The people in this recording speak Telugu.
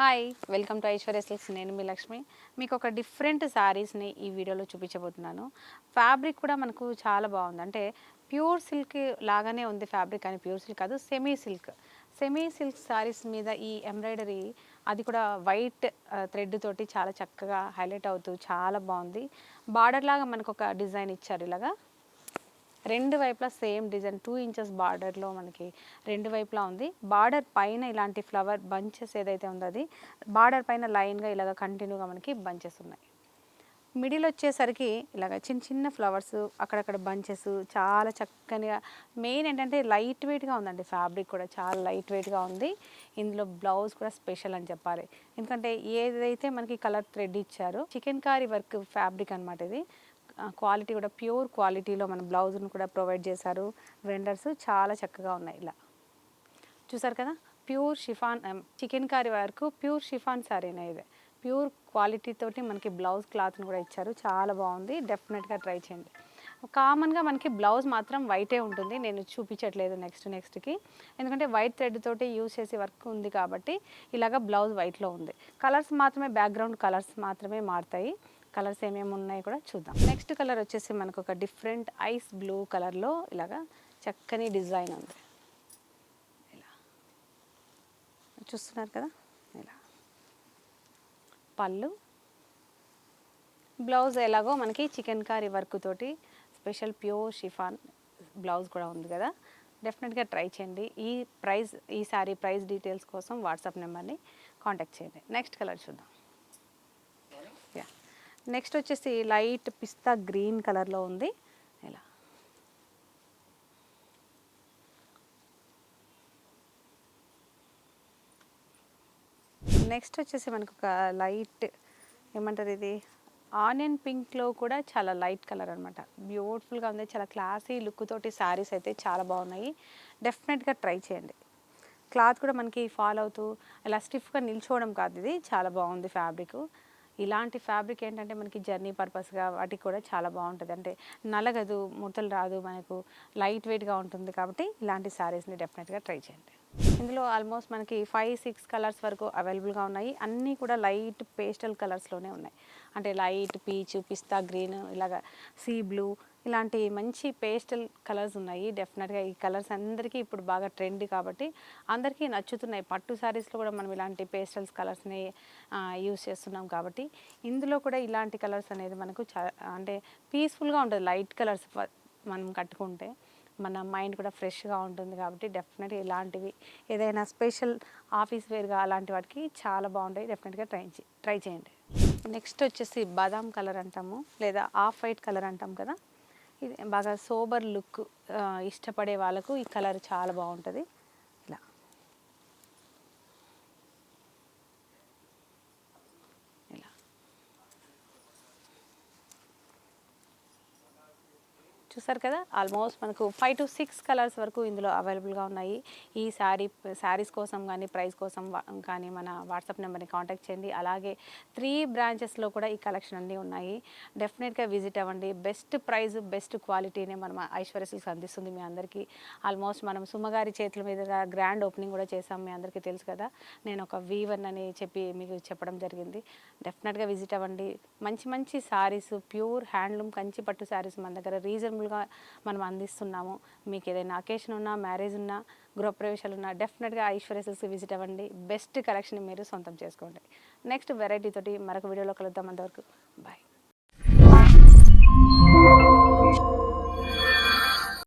Hi welcome to Aishwarya silks. నేను మీ లక్ష్మి. మీకు ఒక డిఫరెంట్ శారీస్ని ఈ వీడియోలో చూపించబోతున్నాను. ఫ్యాబ్రిక్ కూడా మనకు చాలా బాగుంది. అంటే ప్యూర్ సిల్క్ లాగానే ఉంది ఫ్యాబ్రిక్, కానీ ప్యూర్ సిల్క్ కాదు, సెమీ సిల్క్ శారీస్ మీద ఈ ఎంబ్రాయిడరీ, అది కూడా వైట్ థ్రెడ్ తోటి చాలా చక్కగా హైలైట్ అవుతూ చాలా బాగుంది. బార్డర్ లాగా మనకు ఒక డిజైన్ ఇచ్చారు. ఇలాగా రెండు వైపులా సేమ్ డిజైన్ 2 ఇంచెస్ బార్డర్లో మనకి రెండు వైపులా ఉంది. బార్డర్ పైన ఇలాంటి ఫ్లవర్ బంచెస్ ఏదైతే ఉందో అది బార్డర్ పైన లైన్గా ఇలాగ కంటిన్యూగా మనకి బంచెస్ ఉన్నాయి. మిడిల్ వచ్చేసరికి ఇలాగ చిన్న చిన్న ఫ్లవర్స్, అక్కడక్కడ బంచెస్, చాలా చక్కనిగా. మెయిన్ ఏంటంటే లైట్ వెయిట్గా ఉందండి, ఫ్యాబ్రిక్ కూడా చాలా లైట్ వెయిట్గా ఉంది. ఇందులో బ్లౌజ్ కూడా స్పెషల్ అని చెప్పాలి. ఎందుకంటే ఏదైతే మనకి కలర్ థ్రెడ్ ఇచ్చారో చికెన్ కారీ వర్క్ ఫ్యాబ్రిక్ అనమాట ఇది. క్వాలిటీ కూడా ప్యూర్ క్వాలిటీలో మన బ్లౌజ్ను కూడా ప్రొవైడ్ చేశారు వెండర్స్. చాలా చక్కగా ఉన్నాయి. ఇలా చూసారు కదా, ప్యూర్ షిఫాన్ చికెన్ కారీ వరకు ప్యూర్ షిఫాన్ శారీనే ఇది. ప్యూర్ క్వాలిటీ తోటి మనకి బ్లౌజ్ క్లాత్ని కూడా ఇచ్చారు. చాలా బాగుంది, డెఫినెట్గా ట్రై చేయండి. కామన్గా మనకి బ్లౌజ్ మాత్రం వైటే ఉంటుంది, నేను చూపించట్లేదు నెక్స్ట్కి. ఎందుకంటే వైట్ థ్రెడ్ తోటి యూజ్ చేసే వర్క్ ఉంది కాబట్టి ఇలాగ బ్లౌజ్ వైట్లో ఉంది. కలర్స్ మాత్రమే, బ్యాక్గ్రౌండ్ కలర్స్ మాత్రమే మారుతాయి. కలర్స్ ఏమేమి ఉన్నాయి కూడా చూద్దాం. నెక్స్ట్ కలర్ వచ్చేసి మనకు ఒక డిఫరెంట్ ఐస్ బ్లూ కలర్లో ఇలాగా చక్కని డిజైన్ ఉంది. ఇలా చూస్తున్నారు కదా, ఇలా పళ్ళు, బ్లౌజ్ ఎలాగో మనకి చికెన్ కారీ వర్క్ తోటి స్పెషల్ ప్యూర్ షిఫాన్ బ్లౌజ్ కూడా ఉంది కదా. డెఫినెట్గా ట్రై చేయండి. ఈ శారీ ప్రైస్ డీటెయిల్స్ కోసం వాట్సాప్ నెంబర్ని కాంటాక్ట్ చేయండి. నెక్స్ట్ కలర్ చూద్దాం. నెక్స్ట్ వచ్చేసి లైట్ పిస్తా గ్రీన్ కలర్లో ఉంది. ఇలా నెక్స్ట్ వచ్చేసి మనకు ఒక లైట్, ఏమంటారు ఇది, ఆనియన్ పింక్లో కూడా చాలా లైట్ కలర్ అనమాట. బ్యూటిఫుల్గా ఉంది, చాలా క్లాసీ లుక్ తోటి శారీస్ అయితే చాలా బాగున్నాయి. డెఫినెట్గా ట్రై చేయండి. క్లాత్ కూడా మనకి ఫాల్ అవుతూ ఇలా స్టిఫ్గా నిల్చోవడం కాదు, ఇది చాలా బాగుంది ఫ్యాబ్రిక్. ఇలాంటి ఫ్యాబ్రిక్ ఏంటంటే మనకి జర్నీ పర్పస్గా వాటికి కూడా చాలా బాగుంటుంది. అంటే నలగదు, ముడతలు రాదు, మనకు లైట్ వెయిట్గా ఉంటుంది. కాబట్టి ఇలాంటి శారీస్ని డెఫినెట్గా ట్రై చేయండి. ఇందులో ఆల్మోస్ట్ మనకి 5-6 కలర్స్ వరకు అవైలబుల్గా ఉన్నాయి. అన్నీ కూడా లైట్ పేస్టల్ కలర్స్లోనే ఉన్నాయి. అంటే లైట్ పీచ్, పిస్తా గ్రీన్, ఇలాగ సీ బ్లూ, ఇలాంటి మంచి పేస్టల్ కలర్స్ ఉన్నాయి. డెఫినెట్గా ఈ కలర్స్ అందరికీ ఇప్పుడు బాగా ట్రెండ్ కాబట్టి అందరికీ నచ్చుతున్నాయి. పట్టు శారీస్లో కూడా మనం ఇలాంటి పేస్టల్స్ కలర్స్ని యూస్ చేస్తున్నాం కాబట్టి ఇందులో కూడా ఇలాంటి కలర్స్ అనేది మనకు అంటే పీస్ఫుల్గా ఉంటుంది. లైట్ కలర్స్ మనం కట్టుకుంటే మన మైండ్ కూడా ఫ్రెష్గా ఉంటుంది. కాబట్టి డెఫినెట్గా ఇలాంటివి ఏదైనా స్పెషల్ ఆఫీస్ వేర్గా అలాంటి వాటికి చాలా బాగుంటాయి. డెఫినెట్గా ట్రై చేయండి. నెక్స్ట్ వచ్చేసి బాదాం కలర్ అంటాము, లేదా ఆఫ్ వైట్ కలర్ అంటాం కదా. ఇది బాగా సోబర్ లుక్ ఇష్టపడే వాళ్ళకు ఈ కలర్ చాలా బాగుంటుంది. ఇలా ఇలా చూసారు కదా, ఆల్మోస్ట్ మనకు 5-6 కలర్స్ వరకు ఇందులో అవైలబుల్గా ఉన్నాయి. ఈ శారీస్ కోసం కానీ ప్రైస్ కోసం కానీ మన వాట్సాప్ నెంబర్ని కాంటాక్ట్ చేయండి. అలాగే 3 బ్రాంచెస్లో కూడా ఈ కలెక్షన్ అన్నీ ఉన్నాయి. డెఫినెట్గా విజిట్ అవ్వండి. బెస్ట్ ప్రైస్, బెస్ట్ క్వాలిటీనే మనం ఐశ్వర్య సిల్క్స్ అందిస్తుంది మీ అందరికీ. ఆల్మోస్ట్ మనం సుమ్మగారి చేతుల మీదుగా గ్రాండ్ ఓపెనింగ్ కూడా చేసాం, మీ అందరికీ తెలుసు కదా. నేను ఒక వీవర్ అని చెప్పి మీకు చెప్పడం జరిగింది. డెఫినెట్గా విజిట్ అవ్వండి. మంచి మంచి శారీస్, ప్యూర్ హ్యాండ్లూమ్ కంచి పట్టు శారీస్ మన దగ్గర రీజనబుల్గా మనం అందిస్తున్నాము. మీకు ఏదైనా అకేషన్ ఉన్నా, మ్యారేజ్ ఉన్నా, గృహప్రవేశాలు ఉన్నా డెఫినెట్గా ఐశ్వర్య సిల్క్స్ విజిట్ అవ్వండి. బెస్ట్ కలెక్షన్ మీరు సొంతం చేసుకోండి. నెక్స్ట్ వెరైటీ తోటి మరొక వీడియోలో కలుద్దాం. అంతవరకు బాయ్.